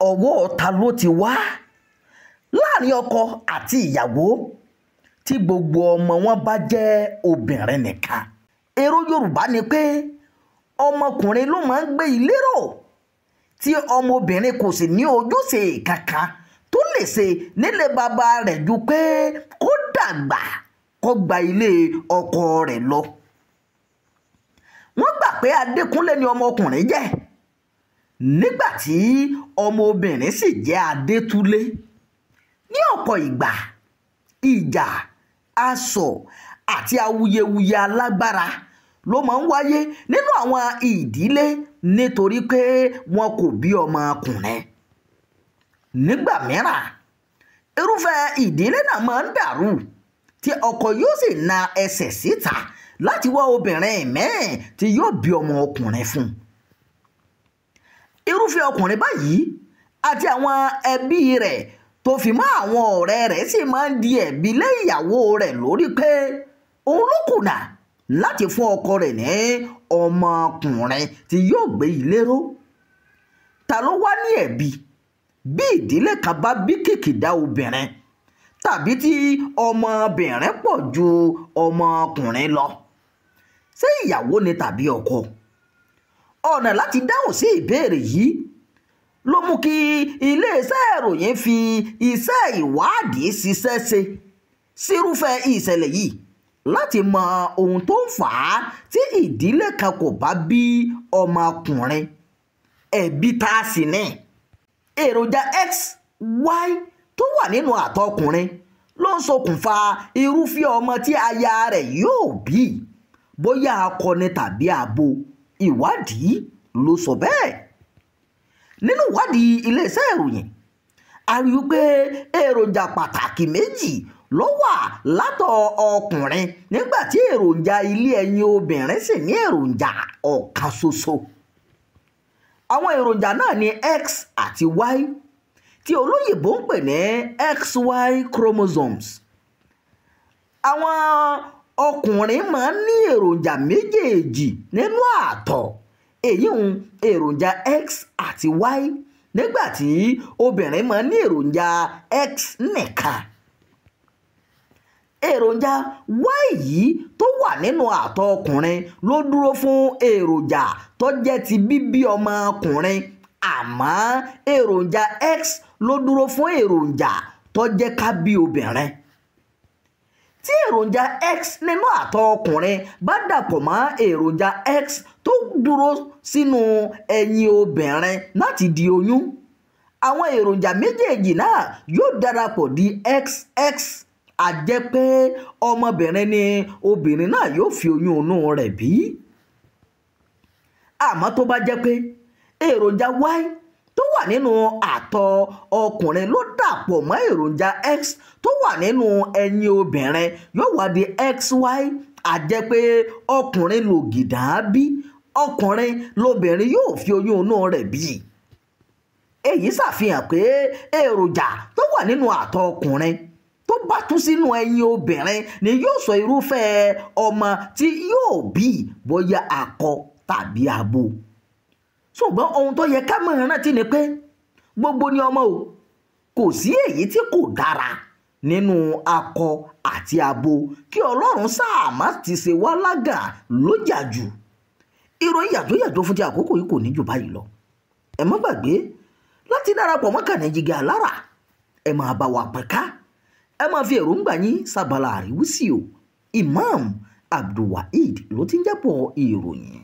ọwọ́ ta ló ti wá láàrin ọkọ àti ìyàwó tí gbogbo ọmọ wọn bá jẹ́ obìnrin nìkan? èrò Yorùbá ni pé ọmọkùnrin ló máa ń gbé ilé rò tí ọmọbìnrin kò sì ní ojúṣe kankan tó lè ṣe nílé bàbá rẹ̀ ju pé kó dàgbà kó gba ilé ọkọ rẹ̀ lọ. wọ́n gbà pé Adékúnlé ni ọmọkùnrin jẹ́ nígbà tí ọmọbìnrin sì jẹ́ Adétúlé. ní ọ̀pọ̀ ìgbà ìjà asọ̀ àti awuyewuye alágbára ló máa ń wáyé nínú àwọn ìdílé nítorí pé wọn kò bí ọmọkùnrin. nígbà mìíràn irúfẹ́ ìdílé náà máa ń dàrú tí ọkọ yóò sì na ẹsẹ̀ síta láti wá obìnrin mẹ́ẹ̀ tí yóò bí ọmọkùnrin fún un. irúfẹ́ ọkùnrin báyìí àti àwọn ẹbí rẹ̀ tó fi mọ́ àwọn ọ̀rẹ́ rẹ̀ sì máa ń di ẹ̀bi lé ìyàwó rẹ̀ lórí pé òun ló kùnà láti fún ọkọ rẹ̀ ní ọmọkùnrin tí yóò gbé ilé ró. ta ló wá ní ẹ̀bi bí ìdílé kan bá bí kìkìdá obìnrin tàbí tí ọmọbìnrin pọ̀ ju ọmọkùnrin lọ? ṣé ìyàwó ni tàbí ọkọ? ọ̀nà láti dáhùn sí ìbéèrè yìí ló mú kí iléeṣẹ́ ìròyìn fi iṣẹ́ ìwádìí ṣiṣẹ́ ṣe sírúfẹ́ ìṣẹ̀lẹ̀ yìí láti mọ ohun tó ń fà á tí ìdílé kan kò bá bí ọmọkùnrin. ẹ̀bi tá a sì ní èròjà XY tó wà nínú àtọ̀ ọkùnrin ló ń ṣokùnfà irúfẹ́ ọmọ tí aya rẹ̀ yóò bí, bóyá akọni tàbí abo. ìwádìí ló sọ bẹ́ẹ̀. nínú ìwádìí iléeṣẹ́ ìròyìn a rí i pé èròjà pàtàkì méjì ló wà látọ̀ ọkùnrin nígbà tí èròjà ilé ẹyin obìnrin sì ní èròjà ọ̀kan ṣoṣo. àwọn èròjà náà ní X àti Y tí olóyìnbó ń pè ní XY chromosomes. àwọn ọkùnrin máa ń ní èròjà méjèèjì nínú àtọ̀, èyí ń èròjà X àti Y, nígbà tí obìnrin máa ń ní èròjà X nìkan. èròjà Y yìí tó wà nínú àtọ̀ ọkùnrin ló dúró fún èròjà tó jẹ́ ti bíbí ọmọkùnrin, àmọ́ èròjà X ló dúró fún èròjà tó jẹ́ ká bí obìnrin. tí èròjà X nínú àtọ̀ ọkùnrin bá dàpọ̀ mọ́ èròjà X tó dúró sínú ẹyin obìnrin láti di oyún, àwọn èròjà méjèèjì náà yóò darapọ̀ di XX. a jẹ́ pé ọmọbìnrin ni obìnrin náà yóò fi oyún inú rẹ̀ bí. àmọ́ tó bá jẹ́ pé èròjà Y tó wà nínú àtọ̀ ọkùnrin ló dàpọ̀ mọ́ èròjà X tó wà nínú ẹyin obìnrin, yóò wá di XY. a jẹ́ pé ọkùnrin lògìdá bí, ọkùnrin lobìnrin yóò fi oyún inú rẹ̀ bí. èyí ṣàfihàn pé èròjà tó wà nínú àtọ̀ ọkùnrin tó bá tú sínú ẹyin obìnrin ni yóò sọ irúfẹ́ ọmọ tí yóò bí, bóyá akọ tàbí abo. ṣùgbọ́n ohun tó yẹ ká mọ̀ rántí ni pé gbogbo ni ọmọ o, kò sí èyí tí kò dára nínú akọ àti abo, kí Ọlọ́run sáà má ti ṣe wá lágàn lójà jù. ìròyìn yàjóyàjó fún ti àkókò yìí kò ní jù báyìí lọ. ẹ má gbàgbé láti darapọ̀ mọ́ Ìkànnì Jígí Alára. ẹ máa bá wa pín ká, ẹ máa fi èròǹgbà yín sábàlá àríwísí o. Imam Abdulwaheed ló ti ń jábọ̀ ìròyìn.